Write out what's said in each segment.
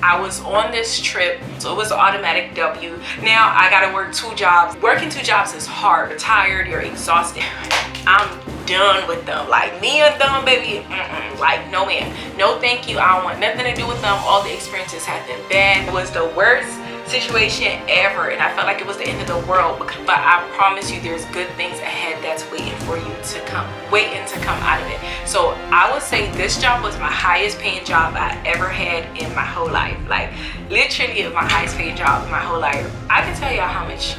I was on this trip, so it was an automatic W. Now I gotta work 2 jobs. Working 2 jobs is hard. You're tired, you're exhausted. I'm done with them. Like, me and them, baby, like, no ma'am, no thank you. I don't want nothing to do with them. All the experiences have been bad. It was the worst situation ever, and I felt like it was the end of the world, but I promise you there's good things ahead that's waiting for you to come, waiting to come out of it. So I would say this job was my highest paying job I ever had in my whole life. Like, literally my highest paying job in my whole life. I can tell y'all how much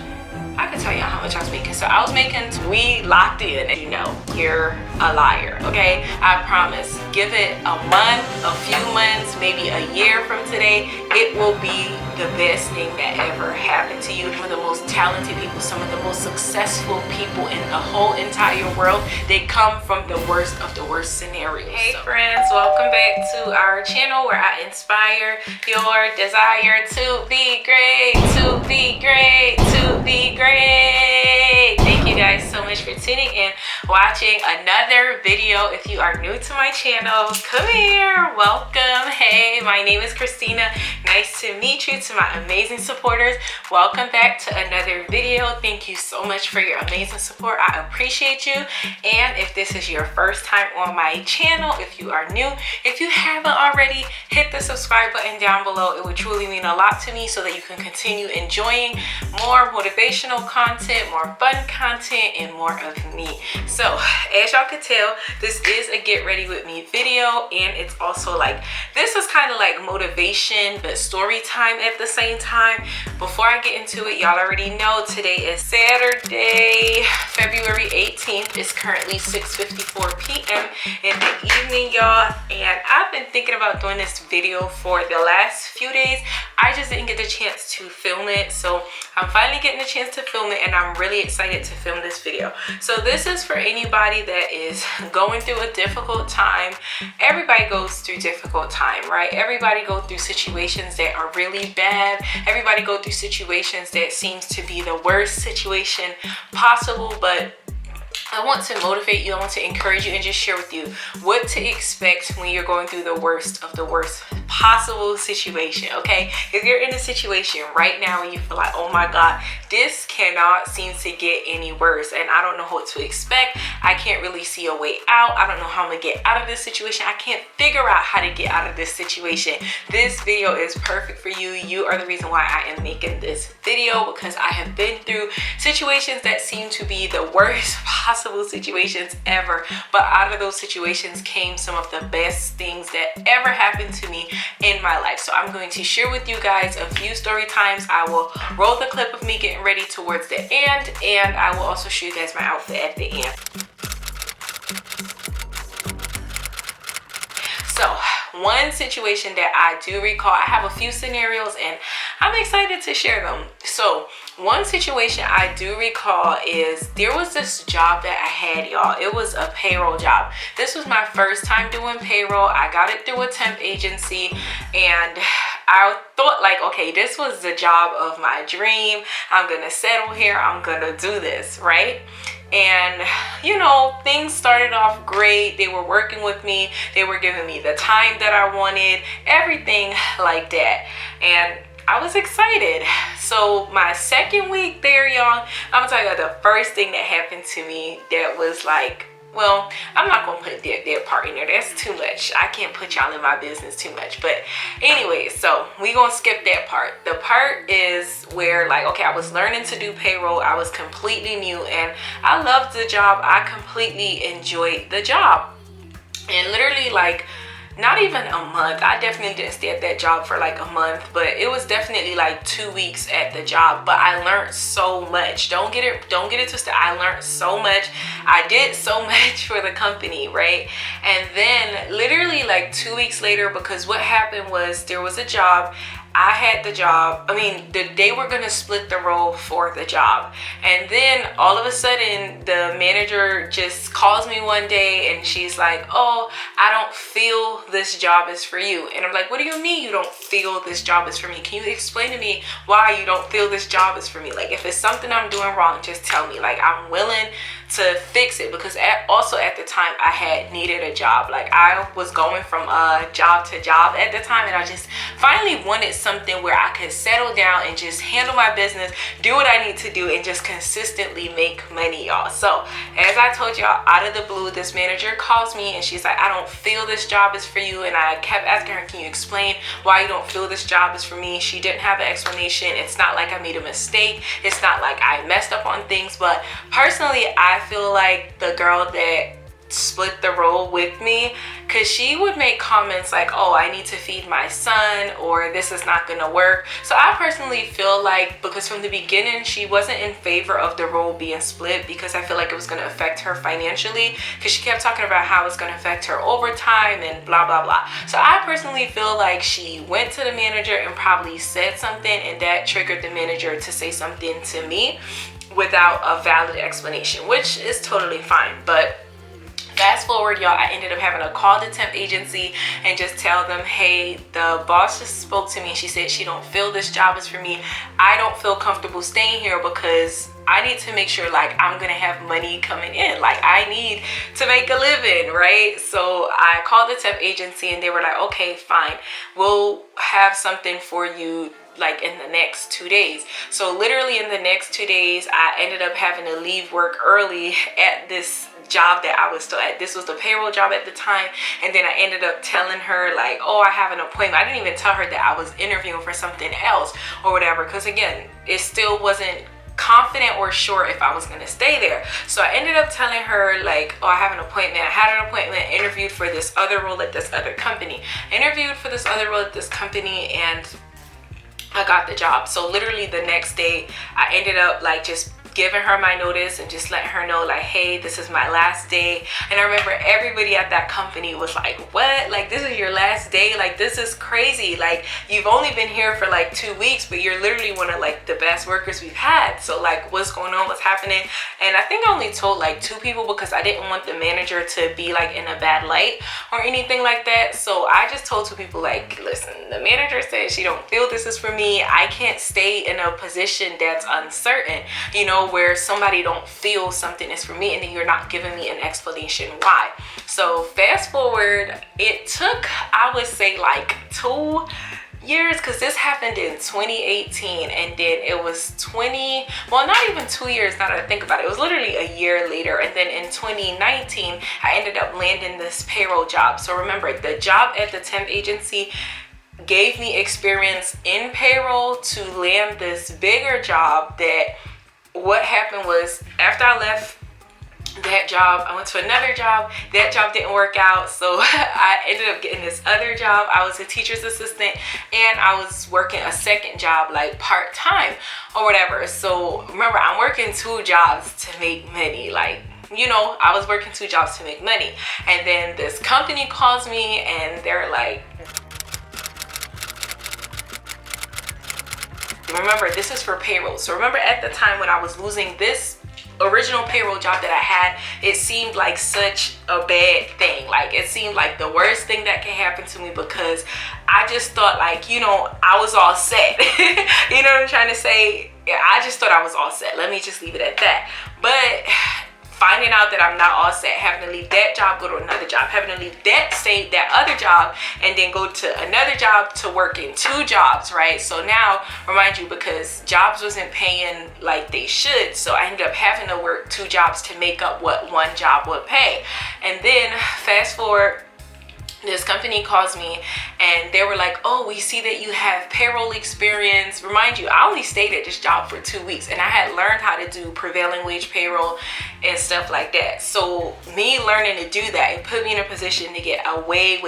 I was making. So I was making, we locked in, and you know, you're a liar, okay? I promise, give it a month, a few months, maybe a year from today, it will be the best thing that ever happened to you. Some of the most talented people, some of the most successful people in the whole entire world, they come from the worst of the worst scenarios. Hey friends, welcome back to our channel where I inspire your desire to be great, to be great, to be great. Thank you guys so much for tuning in, watching another video. If you are new to my channel, come here, welcome. Hey, my name is Christina. Nice to meet you. To my amazing supporters, welcome back to another video. Thank you so much for your amazing support. I appreciate you. And if this is your first time on my channel, if you are new, if you haven't already, hit the subscribe button down below. It would truly mean a lot to me so that you can continue enjoying more motivational content, more fun content, and more of me. So as y'all can tell, this is a get ready with me video, and it's also like, this is kind of like motivation but story time at the same time. Before I get into it, y'all already know today is Saturday, February 18th. It's currently 6:54 p.m. in the evening, y'all, and I've been thinking about doing this video for the last few days. I just didn't get the chance to film it, so I'm finally getting the chance to film it, and I'm really excited to film this video. So this is for anybody that is going through a difficult time. Everybody goes through difficult time, right? Everybody goes through situations that are really bad. Everybody go through situations that seems to be the worst situation possible, but I want to motivate you, I want to encourage you, and just share with you what to expect when you're going through the worst of the worst possible situation, okay? If you're in a situation right now and you feel like, oh my God, this cannot seem to get any worse, and I don't know what to expect, I can't really see a way out, I don't know how I'm gonna get out of this situation, I can't figure out how to get out of this situation, this video is perfect for you. You are the reason why I am making this video, because I have been through situations that seem to be the worst possible situations ever, but out of those situations came some of the best things that ever happened to me in my life. So I'm going to share with you guys a few story times. I will roll the clip of me getting ready towards the end, and I will also show you guys my outfit at the end. So one situation that I do recall, I have a few scenarios and I'm excited to share them. So one situation I do recall is there was this job that I had, y'all. It was a payroll job. This was my first time doing payroll. I got it through a temp agency, and I thought like, okay, this was the job of my dream. I'm gonna settle here, I'm gonna do this, right? And you know, things started off great. They were working with me, they were giving me the time that I wanted, everything like that, and I was excited. So my second week there, y'all, I'm gonna tell you the first thing that happened to me that was like, well, I'm not gonna put that part in there, that's too much. I can't put y'all in my business too much, but anyway, so we gonna skip that part. The part is where, like, okay, I was learning to do payroll, I was completely new, and I loved the job. I completely enjoyed the job, and literally, like, not even a month, I definitely didn't stay at that job for like a month, but it was definitely like 2 weeks at the job. But I learned so much. Don't get it twisted. I learned so much. I did so much for the company, right? And then literally like 2 weeks later, because what happened was there was a job, I had the job, they were gonna split the role for the job. And then all of a sudden the manager just calls me one day and she's like, oh, I don't feel this job is for you. And I'm like, what do you mean you don't feel this job is for me? Can you explain to me why you don't feel this job is for me? Like, if it's something I'm doing wrong, just tell me. Like, I'm willing to fix it, because also at the time I had needed a job. Like I was going from job to job at the time, and I just finally wanted something where I could settle down and just handle my business, do what I need to do, and just consistently make money, y'all. So as I told y'all, out of the blue, this manager calls me and she's like, I don't feel this job is for you. And I kept asking her, can you explain why you don't feel this job is for me? She didn't have an explanation. It's not like I made a mistake. It's not like I messed up on things. But personally, I feel like the girl that split the role with me, because she would make comments like, oh, I need to feed my son, or this is not gonna work. So I personally feel like, because from the beginning she wasn't in favor of the role being split, because I feel like it was gonna affect her financially, because she kept talking about how it's gonna affect her overtime and blah blah blah. So I personally feel like she went to the manager and probably said something, and that triggered the manager to say something to me without a valid explanation, which is totally fine. But fast forward, y'all, I ended up having to call the temp agency and just tell them, hey, the boss just spoke to me. She said she don't feel this job is for me. I don't feel comfortable staying here because I need to make sure like I'm gonna have money coming in. Like I need to make a living, right? So I called the temp agency and they were like, okay, fine, we'll have something for you like in the next 2 days. So literally in the next 2 days, I ended up having to leave work early at this job that I was still at. This was the payroll job at the time. And then I ended up telling her like, oh, I have an appointment. I didn't even tell her that I was interviewing for something else or whatever, because again, it still wasn't confident or sure if I was gonna stay there. So I ended up telling her like, oh, I have an appointment. I had an appointment, interviewed for this other role at this other company, and I got the job. So literally the next day I ended up like just giving her my notice and just letting her know like, hey, this is my last day. And I remember everybody at that company was like, what? Like, this is your last day? Like, this is crazy. Like, you've only been here for like 2 weeks, but you're literally one of like the best workers we've had. So like, what's going on? What's happening? And I think I only told like 2 people because I didn't want the manager to be like in a bad light or anything like that. So I just told 2 people like, listen, the manager said she don't feel this is for me. I can't stay in a position that's uncertain, you know, where somebody don't feel something is for me and then you're not giving me an explanation why. So fast forward, it took, I would say like 2 years, because this happened in 2018, and then it was well, not even 2 years now that I think about it. It was literally a year later, and then in 2019 I ended up landing this payroll job. So remember, the job at the temp agency gave me experience in payroll to land this bigger job. That what happened was, after I left that job, I went to another job. That job didn't work out, so I ended up getting this other job. I was a teacher's assistant, and I was working a second job like part-time or whatever. So remember, I'm working 2 jobs to make money. Like, you know, I was working 2 jobs to make money. And then this company calls me and they're like, remember, this is for payroll. So remember, at the time when I was losing this original payroll job that I had, it seemed like such a bad thing. Like, it seemed like the worst thing that can happen to me, because I just thought like, you know, I was all set. You know what I'm trying to say? I just thought I was all set. Let me just leave it at that. But finding out that I'm not all set, having to leave that job, go to another job, having to leave that other job, and then go to another job to work in 2 jobs, right? So now, remind you, because jobs wasn't paying like they should, so I ended up having to work 2 jobs to make up what 1 job would pay. And then fast forward, this company calls me and they were like, oh, we see that you have payroll experience. Remind you, I only stayed at this job for 2 weeks, and I had learned how to do prevailing wage payroll and stuff like that. So me learning to do that, it put me in a position to get a way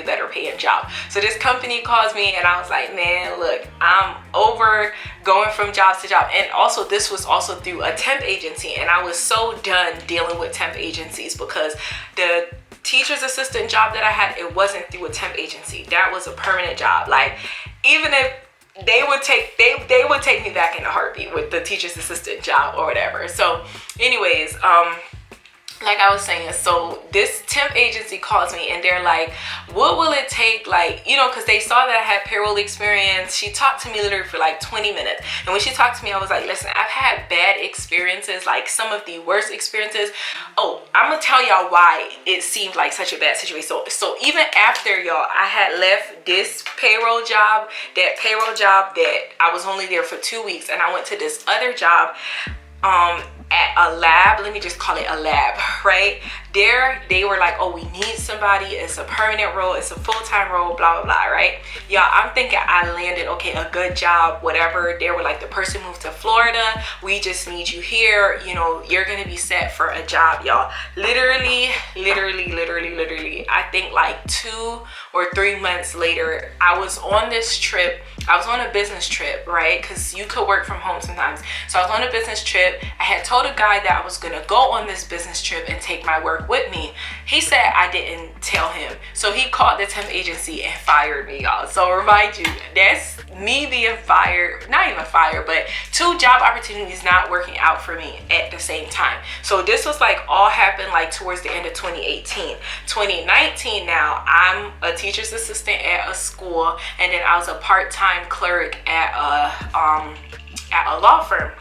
better paying job. So this company calls me and I was like, man, look, I'm over going from job to job. And also, this was also through a temp agency, and I was so done dealing with temp agencies, because the teacher's assistant job that I had, it wasn't through a temp agency. That was a permanent job. Like, even if they would take me back in a heartbeat with the teacher's assistant job or whatever. So anyways, like I was saying, so this temp agency calls me and they're like, what will it take, like, you know, because they saw that I had payroll experience. She talked to me literally for like 20 minutes. And when she talked to me, I was like, listen, I've had bad experiences, like some of the worst experiences. Oh, I'm gonna tell y'all why it seemed like such a bad situation. So even after, y'all, I had left this payroll job that I was only there for 2 weeks, and I went to this other job at a lab. Let me just call it a lab, right? There they were like, oh, we need somebody, it's a permanent role, it's a full-time role, blah blah blah, right? Y'all, I'm thinking I landed, okay, a good job, whatever. They were like, the person moved to Florida, we just need you here, you know, you're gonna be set for a job. Y'all, literally, I think like 2 or 3 months later, I was on this trip. I was on a business trip, right? Because you could work from home sometimes. So I was on a business trip. I had told a guy that I was gonna go on this business trip and take my work with me. He said I didn't tell him. So he called the temp agency and fired me, y'all. So remind you, that's me being fired, not even fired, but 2 job opportunities not working out for me at the same time. So this was like all happened like towards the end of 2018. 2019 now, I'm a teacher's assistant at a school, and then I was a part-time clerk at a law firm.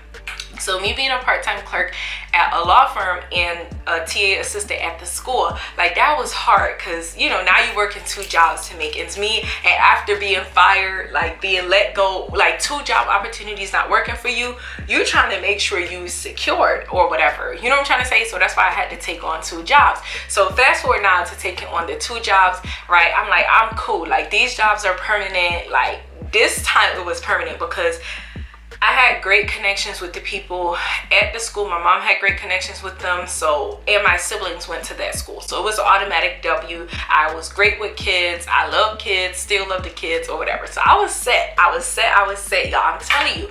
So me being a part-time clerk at a law firm and a TA assistant at the school, like that was hard, because you know, now you working 2 jobs to make ends meet, and after being fired, like being let go, like 2 job opportunities not working for you, you're trying to make sure you secured or whatever, you know what I'm trying to say? So that's why I had to take on 2 jobs. So fast forward now to taking on the 2 jobs, right? I'm like, I'm cool, like these jobs are permanent. Like this time it was permanent because I had great connections with the people at the school. My mom had great connections with them. So, and my siblings went to that school. So it was an automatic W. I was great with kids. I love kids, still love the kids or whatever. So I was set, y'all, I'm telling you.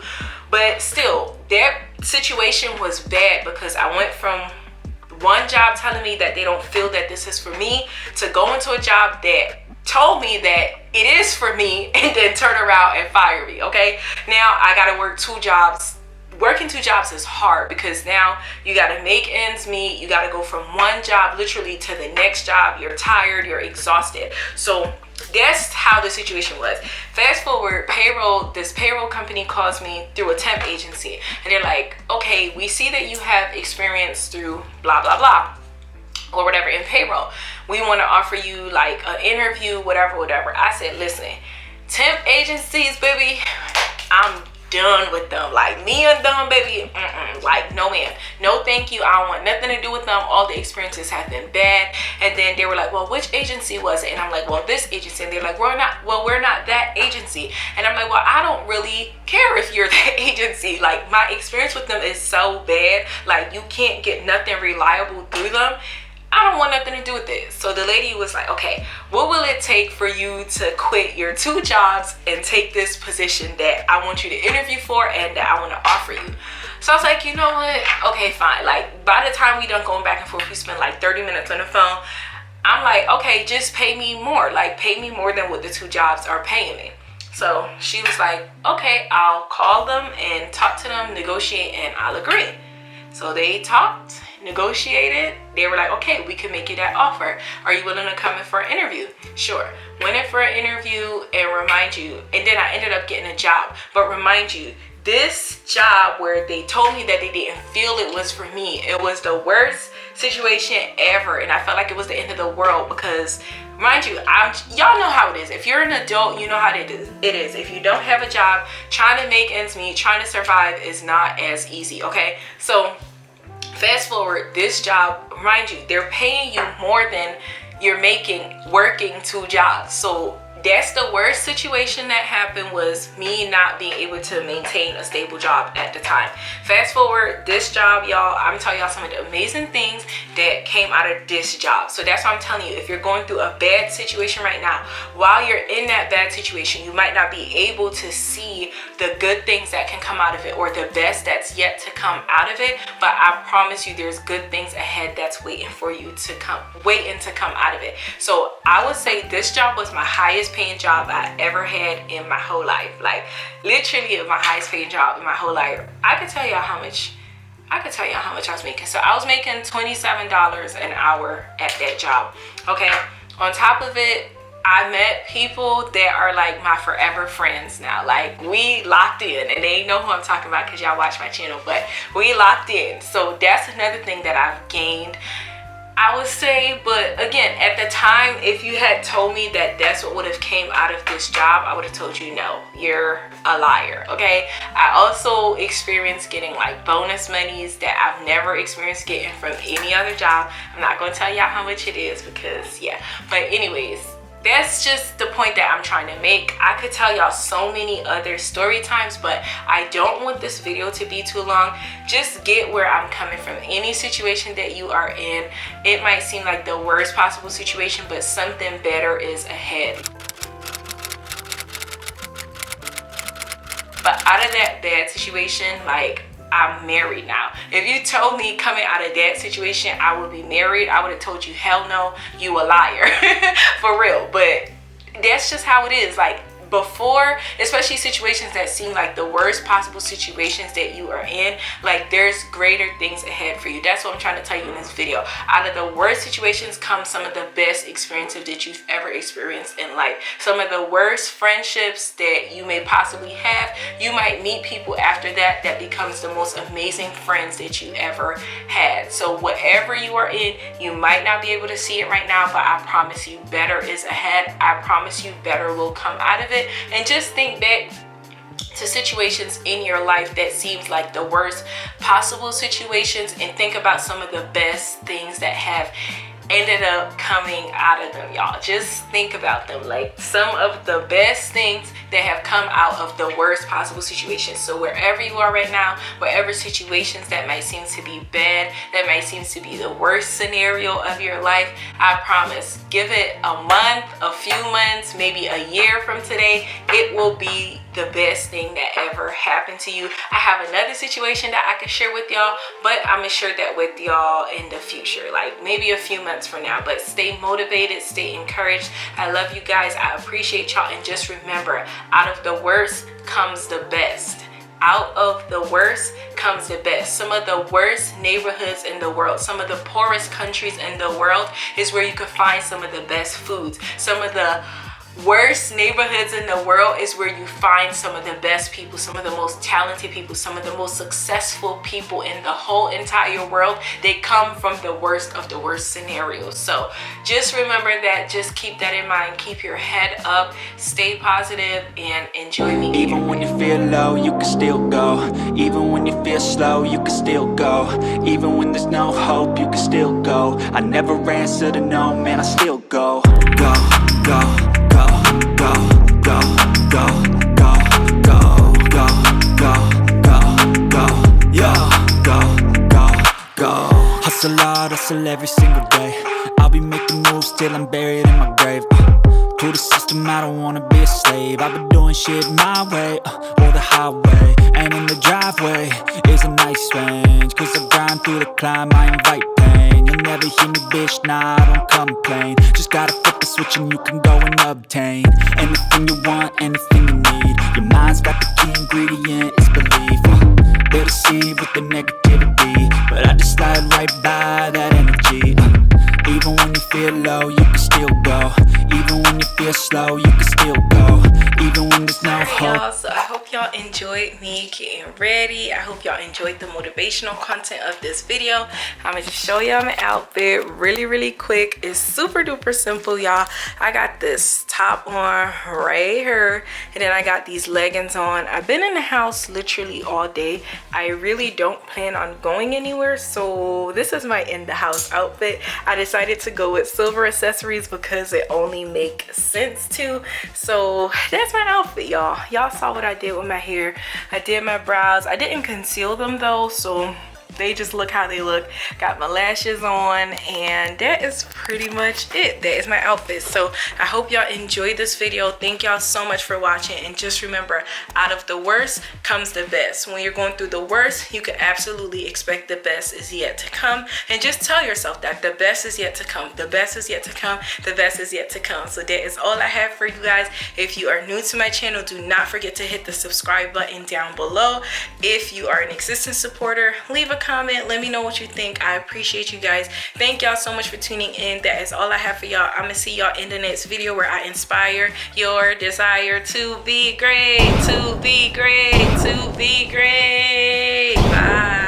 But still, that situation was bad because I went from one job telling me that they don't feel that this is for me to go into a job that told me that it is for me and then turn around and fire me. Okay, now I gotta work 2 jobs. Working 2 jobs is hard because now you gotta make ends meet. You gotta go from one job literally to the next job. You're tired, you're exhausted. So that's how the situation was. Fast forward, this payroll company calls me through a temp agency, and they're like, okay, we see that you have experience through blah blah blah or whatever in payroll. We want to offer you like an interview, whatever. I said, listen, temp agencies, baby, I'm done with them. Like me and them, baby, like no ma'am, no thank you. I don't want nothing to do with them. All the experiences have been bad. And then they were like, well, which agency was it? And I'm like, well, this agency. And they're like, we're not that agency. And I'm like, well, I don't really care if you're that agency. Like my experience with them is so bad. Like you can't get nothing reliable through them. I don't want nothing to do with this. So the lady was like, okay, what will it take for you to quit your 2 jobs and take this position that I want you to interview for and that I want to offer you? So I was like, you know what? Okay, fine. Like by the time we done going back and forth, we spent like 30 minutes on the phone. I'm like, okay, just pay me more. Like pay me more than what the 2 jobs are paying me. So she was like, okay, I'll call them and talk to them, negotiate, and I'll agree. So they talked, negotiated. They were like, okay, we can make you that offer. Are you willing to come in for an interview? Sure. Went in for an interview, and remind you, and then I ended up getting a job. But remind you, this job where they told me that they didn't feel it was for me, it was the worst situation ever. And I felt like it was the end of the world because, mind you, y'all know how it is. If you're an adult, you know how it is. If you don't have a job, trying to make ends meet, trying to survive is not as easy, okay? So fast forward, this job, mind you, they're paying you more than you're making working 2 jobs. So that's the worst situation that happened, was me not being able to maintain a stable job at the time. Fast forward, this job, y'all, I'm telling y'all some of the amazing things that came out of this job. So that's why I'm telling you, if you're going through a bad situation right now, while you're in that bad situation, you might not be able to see the good things that can come out of it or the best that's yet to come out of it. But I promise you, there's good things ahead that's waiting for you to come out of it. So I would say this job was my highest paying job I ever had in my whole life. Like literally my highest paying job in my whole life. I can tell y'all how much I could tell y'all how much I was making. So I was making $27 an hour at that job. Okay, on top of it, I met people that are like my forever friends now. Like, we locked in, and they know who I'm talking about because y'all watch my channel, but we locked in. So that's another thing that I've gained, I would say. But again, at the time, if you had told me that that's what would have came out of this job, I would have told you, no, you're a liar. Okay, I also experienced getting like bonus monies that I've never experienced getting from any other job. I'm not going to tell y'all how much it is because, yeah, but anyways, that's just the point that I'm trying to make. I could tell y'all so many other story times, but I don't want this video to be too long. Just get where I'm coming from. Any situation that you are in, it might seem like the worst possible situation, but something better is ahead. But out of that bad situation, like, I'm married now. If you told me coming out of that situation I would be married, I would have told you, hell no, you a liar. For real. But that's just how it is. Like, before, especially situations that seem like the worst possible situations that you are in, like, there's greater things ahead for you. That's what I'm trying to tell you in this video. Out of the worst situations come some of the best experiences that you've ever experienced in life. Some of the worst friendships that you may possibly have, you might meet people after that that becomes the most amazing friends that you ever had. So whatever you are in, you might not be able to see it right now, but I promise you better is ahead. I promise you better will come out of it. And just think back to situations in your life that seems like the worst possible situations, and think about some of the best things that have ended up coming out of them, y'all. Just think about them, like some of the best things that have come out of the worst possible situations. So wherever you are right now, whatever situations that might seem to be bad, that might seem to be the worst scenario of your life, I promise, give it a month, a few months, maybe a year from today, it will be the best thing that ever happened to you. I have another situation that I can share with y'all, but I'm gonna share that with y'all in the future, like maybe a few months from now. But stay motivated, stay encouraged. I love you guys. I appreciate y'all. And just remember, out of the worst comes the best. Out of the worst comes the best. Some of the worst neighborhoods in the world, some of the poorest countries in the world is where you can find some of the best foods. Some of the worst neighborhoods in the world is where you find some of the best people, some of the most talented people, some of the most successful people in the whole entire world. They come from the worst of the worst scenarios. So just remember that. Just keep that in mind. Keep your head up, stay positive, and enjoy me. Even when you feel low, you can still go. Even when you feel slow, you can still go. Even when there's no hope, you can still go. I never answer to no, man, I still go. Go, go, go, go, go, go, go, go, go, go, go, go, go. Hustle hard, hustle every single day. I'll be making moves till I'm buried in my grave. To the system, I don't wanna be a slave. I've been doing shit my way, or the highway. And in the driveway is a nice range, cause I grind through the climb, I invite pain. You'll never hear me, bitch, nah, I don't complain. Just gotta flip the switch and you can go and obtain anything you want, anything you need. Your mind's got the key ingredient, it's belief. They'll deceive with the negativity, but I just slide right by that energy. Even when you feel low, you can still go. Even when you feel slow, you can still go. Even when there's no hope. Y'all, so I hope y'all enjoyed me getting ready. I hope y'all enjoyed the motivational content of this video. I'm gonna just show y'all my outfit really quick. It's super duper simple, y'all. I got this top on right here, and then I got these leggings on. I've been in the house literally all day. I really don't plan on going anywhere, so this is my in the house outfit. I decided to go with silver accessories because it only makes sense to. So that's my outfit, y'all. Y'all saw what I did with my hair. I did my brows. I didn't conceal them though, so they just look how they look. Got my lashes on, and that is pretty much it. That is my outfit. So I hope y'all enjoyed this video. Thank y'all so much for watching, and just remember, out of the worst comes the best. When you're going through the worst, you can absolutely expect the best is yet to come, and just tell yourself that the best is yet to come. The best is yet to come. The best is yet to come. So that is all I have for you guys. If you are new to my channel, do not forget to hit the subscribe button down below. If you are an existing supporter, leave a comment. Let me know what you think. I appreciate you guys. Thank y'all so much for tuning in. That is all I have for y'all. I'm gonna see y'all in the next video where I inspire your desire to be great, to be great, to be great. Bye.